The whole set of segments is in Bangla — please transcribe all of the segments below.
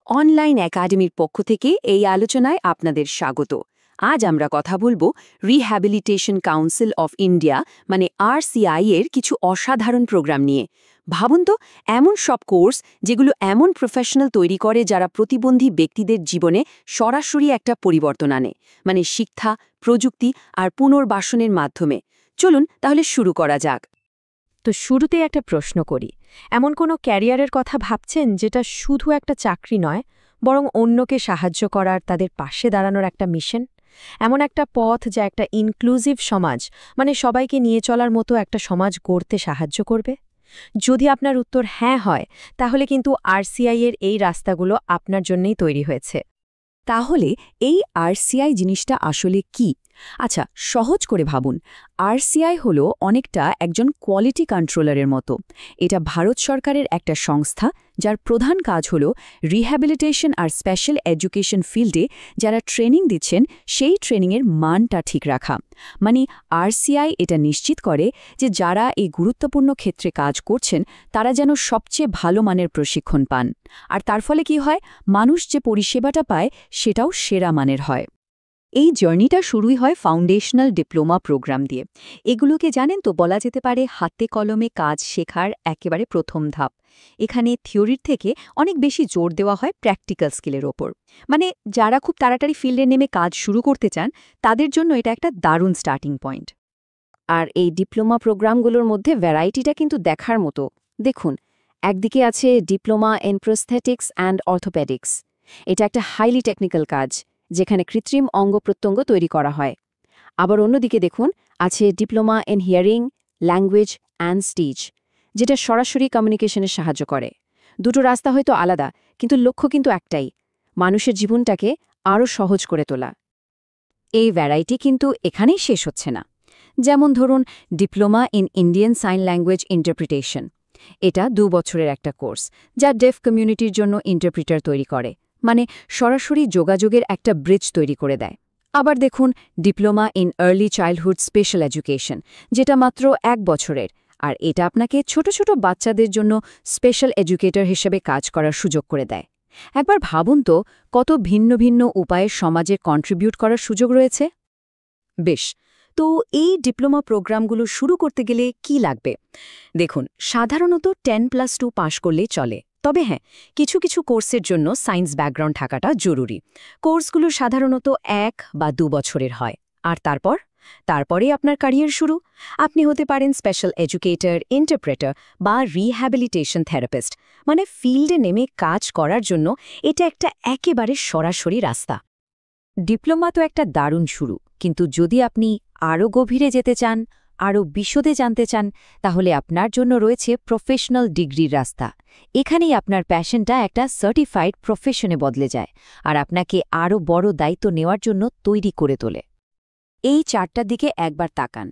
অনলাইন একাডেমির পক্ষ থেকে এই আলোচনায় আপনাদের স্বাগত। আজ আমরা কথা বলবো রিহ্যাবিলিটেশন কাউন্সিল অফ ইন্ডিয়া মানে RCI এর কিছু অসাধারণ প্রোগ্রাম নিয়ে। ভাবুন তো, এমন সব কোর্স যেগুলো এমন প্রফেশনাল তৈরি করে যারা প্রতিবন্ধী ব্যক্তিদের জীবনে সরাসরি একটা পরিবর্তন আনে, মানে শিক্ষা, প্রযুক্তি আর পুনর্বাসনের মাধ্যমে। চলুন তাহলে শুরু করা যাক। তো শুরুতে একটা প্রশ্ন করি, এমন কোনো ক্যারিয়ারের কথা ভাবছেন যেটা শুধু একটা চাকরি নয়, বরং অন্যকে সাহায্য করার, তাদের পাশে দাঁড়ানোর একটা মিশন? এমন একটা পথ যা একটা ইনক্লুসিভ সমাজ, মানে সবাইকে নিয়ে চলার মতো একটা সমাজ গড়তে সাহায্য করবে? যদি আপনার উত্তর হ্যাঁ হয়, তাহলে কিন্তু RCI এর এই রাস্তাগুলো আপনার জন্যই তৈরি হয়েছে। তাহলে এই RCI জিনিসটা আসলে কি? আচ্ছা, সহজ করে ভাবুন। RCI হলো অনেকটা একজন কোয়ালিটি কন্ট্রোলারের মতো। এটা ভারত সরকারের একটা সংস্থা যার প্রধান কাজ হলো রিহ্যাবিলিটেশন আর স্পেশাল এডুকেশন ফিল্ডে যারা ট্রেনিং দিচ্ছেন সেই ট্রেনিংয়ের মানটা ঠিক রাখা। মানে RCI এটা নিশ্চিত করে যে যারা এই গুরুত্বপূর্ণ ক্ষেত্রে কাজ করছেন তারা যেন সবচেয়ে ভালো মানের প্রশিক্ষণ পান। আর তার ফলে কি হয়, মানুষ যে পরিষেবাটা পায় সেটাও সেরা মানের হয়। এই জার্নিটা শুরুই হয় ফাউন্ডেশনাল ডিপ্লোমা প্রোগ্রাম দিয়ে। এগুলোকে জানেন তো, বলা যেতে পারে হাতে কলমে কাজ শেখার একেবারে প্রথম ধাপ। এখানে থিওরির থেকে অনেক বেশি জোর দেওয়া হয় প্র্যাকটিক্যাল স্কিলের ওপর। মানে যারা খুব তাড়াতাড়ি ফিল্ডে নেমে কাজ শুরু করতে চান তাদের জন্য এটা একটা দারুণ স্টার্টিং পয়েন্ট। আর এই ডিপ্লোমা প্রোগ্রামগুলোর মধ্যে ভ্যারাইটিটা কিন্তু দেখার মতো। দেখুন, একদিকে আছে diploma in prosthetics and orthopaedics. এটা একটা হাইলি টেকনিক্যাল কাজ যেখানে কৃত্রিম অঙ্গ-প্রত্যঙ্গ তৈরি করা হয়। আবার অন্যদিকে দেখুন, আছে diploma in hearing, language and speech, যেটা সরাসরি কমিউনিকেশনে সাহায্য করে। দুটো রাস্তা হয়তো আলাদা, কিন্তু লক্ষ্য কিন্তু একটাই, মানুষের জীবনটাকে আরও সহজ করে তোলা। এই ভ্যারাইটি কিন্তু এখানেই শেষ হচ্ছে না। যেমন ধরুন diploma in Indian sign language interpretation. এটা 2 বছরের একটা কোর্স যা ডেফ কমিউনিটির জন্য ইন্টারপ্রিটার তৈরি করে, মানে সরাসরি যোগাযোগের একটা ব্রিজ তৈরি করে দেয়। আবার দেখুন diploma in early childhood special education, যেটা মাত্র 1 বছরের, আর এটা আপনাকে ছোট ছোট বাচ্চাদের জন্য স্পেশাল এডুকেটর হিসেবে কাজ করার সুযোগ করে দেয়। একবার ভাবুন তো, কত ভিন্ন ভিন্ন উপায়ে সমাজে কন্ট্রিবিউট করার সুযোগ রয়েছে। বেশ, তো এই ডিপ্লোমা প্রোগ্রামগুলো শুরু করতে গেলে কি লাগবে? দেখুন, সাধারণত 10+2 পাশ করলেই চলে। তবে হ্যাঁ, কিছু কিছু কোর্সের জন্য সায়েন্স ব্যাকগ্রাউন্ড থাকাটা জরুরি। কোর্সগুলো সাধারণত 1 বা 2 বছরের হয়। আর তারপরেই আপনার ক্যারিয়ার শুরু। আপনি হতে পারেন স্পেশাল এডুকেটর, ইন্টারপ্রেটার বা রিহ্যাবিলিটেশন থেরাপিস্ট। মানে ফিল্ডে নেমে কাজ করার জন্য এটা একটা একেবারে সরাসরি রাস্তা। ডিপ্লোমা তো একটা দারুণ শুরু, কিন্তু যদি আপনি আরও গভীরে যেতে চান, আরও বিশদে জানতে চান, তাহলে আপনার জন্য রয়েছে প্রফেশনাল ডিগ্রির রাস্তা। এখানেই আপনার প্যাশনটা একটা সার্টিফাইড প্রফেশনে বদলে যায় আর আপনাকে আরও বড় দায়িত্ব নেওয়ার জন্য তৈরি করে তোলে। এই 4টার দিকে একবার তাকান।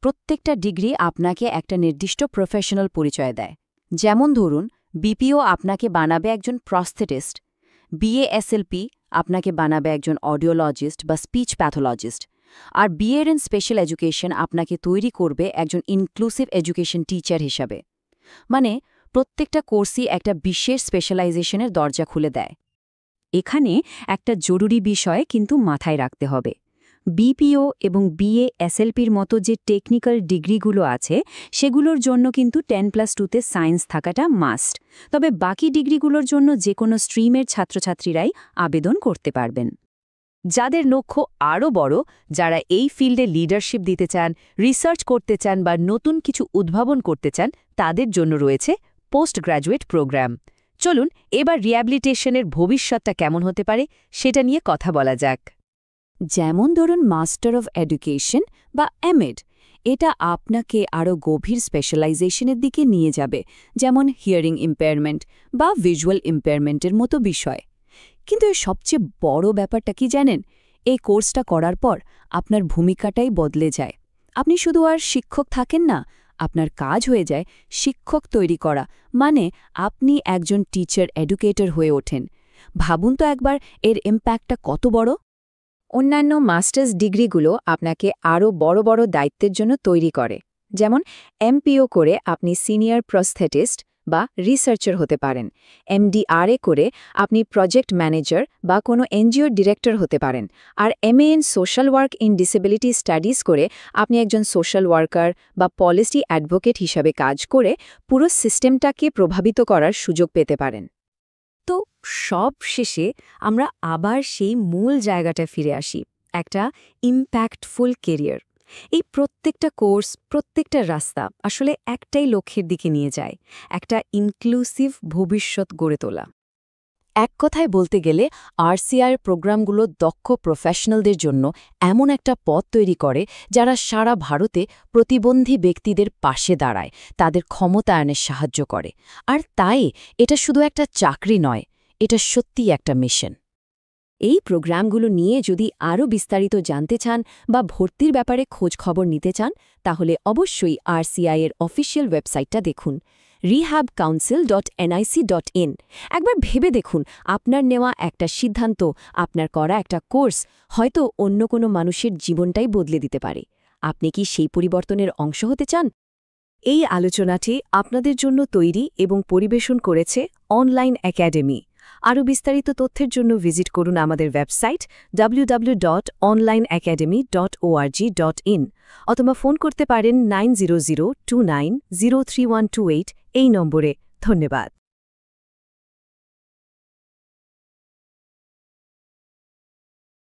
প্রত্যেকটা ডিগ্রি আপনাকে একটা নির্দিষ্ট প্রফেশনাল পরিচয় দেয়। যেমন ধরুন, BPO আপনাকে বানাবে একজন প্রস্থেটিস্ট, BASLP আপনাকে বানাবে একজন অডিওলজিস্ট বা স্পিচ প্যাথোলজিস্ট, আর BA ইন স্পেশাল এডুকেশন আপনাকে তৈরি করবে একজন ইনক্লুসিভ এডুকেশন টিচার হিসাবে। মানে প্রত্যেকটা কোর্সই একটা বিশেষ স্পেশালাইজেশনের দরজা খুলে দেয়। এখানে একটা জরুরি বিষয় কিন্তু মাথায় রাখতে হবে। BPO এবং BASLPর মতো যে টেকনিক্যাল ডিগ্রিগুলো আছে সেগুলোর জন্য কিন্তু 10+2তে সায়েন্স থাকাটা মাস্ট। তবে বাকি ডিগ্রিগুলোর জন্য যে কোনো স্ট্রিমের ছাত্রছাত্রীরাই আবেদন করতে পারবেন। যাদের লক্ষ্য আরও বড়, যারা এই ফিল্ডে লিডারশিপ দিতে চান, রিসার্চ করতে চান বা নতুন কিছু উদ্ভাবন করতে চান, তাদের জন্য রয়েছে পোস্ট গ্র্যাজুয়েট প্রোগ্রাম। চলুন এবার রিহ্যাবিলিটেশনের ভবিষ্যৎটা কেমন হতে পারে সেটা নিয়ে কথা বলা যাক। যেমন ধরুন মাস্টার অফ এডুকেশন বা MEd, এটা আপনাকে আরও গভীর স্পেশালাইজেশনের দিকে নিয়ে যাবে, যেমন হিয়ারিং ইম্পেয়ারমেন্ট বা ভিজুয়াল ইম্পেয়ারমেন্টের মতো বিষয়। কিন্তু এর সবচেয়ে বড় ব্যাপারটা কি জানেন? এই কোর্সটা করার পর আপনার ভূমিকাটাই বদলে যায়। আপনি শুধু আর শিক্ষক থাকেন না, আপনার কাজ হয়ে যায় শিক্ষক তৈরি করা, মানে আপনি একজন টিচার এডুকেটর হয়ে ওঠেন। ভাবুন তো একবার এর ইম্প্যাক্টটা কত বড়। অন্যান্য মাস্টার্স ডিগ্রিগুলো আপনাকে আরও বড় বড় দায়িত্বের জন্য তৈরি করে। যেমন MPO করে আপনি সিনিয়র প্রস্থেটিস্ট বা রিসার্চার হতে পারেন। MDRA করে আপনি প্রজেক্ট ম্যানেজার বা কোনো এনজিওর ডিরেক্টর হতে পারেন। আর MA in social work in disability studies করে আপনি একজন সোশ্যাল ওয়ার্কার বা পলিসি অ্যাডভোকেট হিসাবে কাজ করে পুরো সিস্টেমটাকে প্রভাবিত করার সুযোগ পেতে পারেন। তো সব শেষে আমরা আবার সেই মূল জায়গাটায় ফিরে আসি, একটা ইম্প্যাক্টফুল কেরিয়ার। এই প্রত্যেকটা কোর্স, প্রত্যেকটা রাস্তা আসলে একটাই লক্ষ্যের দিকে নিয়ে যায়, একটা ইনক্লুসিভ ভবিষ্যৎ গড়ে তোলা। এক কথায় বলতে গেলে RCI প্রোগ্রামগুলো দক্ষ প্রফেশনালদের জন্য এমন একটা পথ তৈরি করে যারা সারা ভারতে প্রতিবন্ধী ব্যক্তিদের পাশে দাঁড়ায়, তাদের ক্ষমতায়নের সাহায্য করে। আর তাই এটা শুধু একটা চাকরি নয়, এটা সত্যিই একটা মিশন। এই প্রোগ্রামগুলো নিয়ে যদি আরও বিস্তারিত জানতে চান বা ভর্তির ব্যাপারে খোঁজ খবর নিতে চান, তাহলে অবশ্যই RCI এর অফিসিয়াল ওয়েবসাইটটা দেখুন, rehabcouncil.nic.in। একবার ভেবে দেখুন, আপনার নেওয়া একটা সিদ্ধান্ত, আপনার করা একটা কোর্স হয়তো অন্য কোনো মানুষের জীবনটাই বদলে দিতে পারে। আপনি কি সেই পরিবর্তনের অংশ হতে চান? এই আলোচনাটি আপনাদের জন্য তৈরি এবং পরিবেশন করেছে অনলাইন একাডেমি। আরও বিস্তারিত তথ্যের জন্য ভিজিট করুন আমাদের ওয়েবসাইট www.onlineacademy.org.in অথবা ফোন করতে পারেন 9002903128 এই নম্বরে। ধন্যবাদ।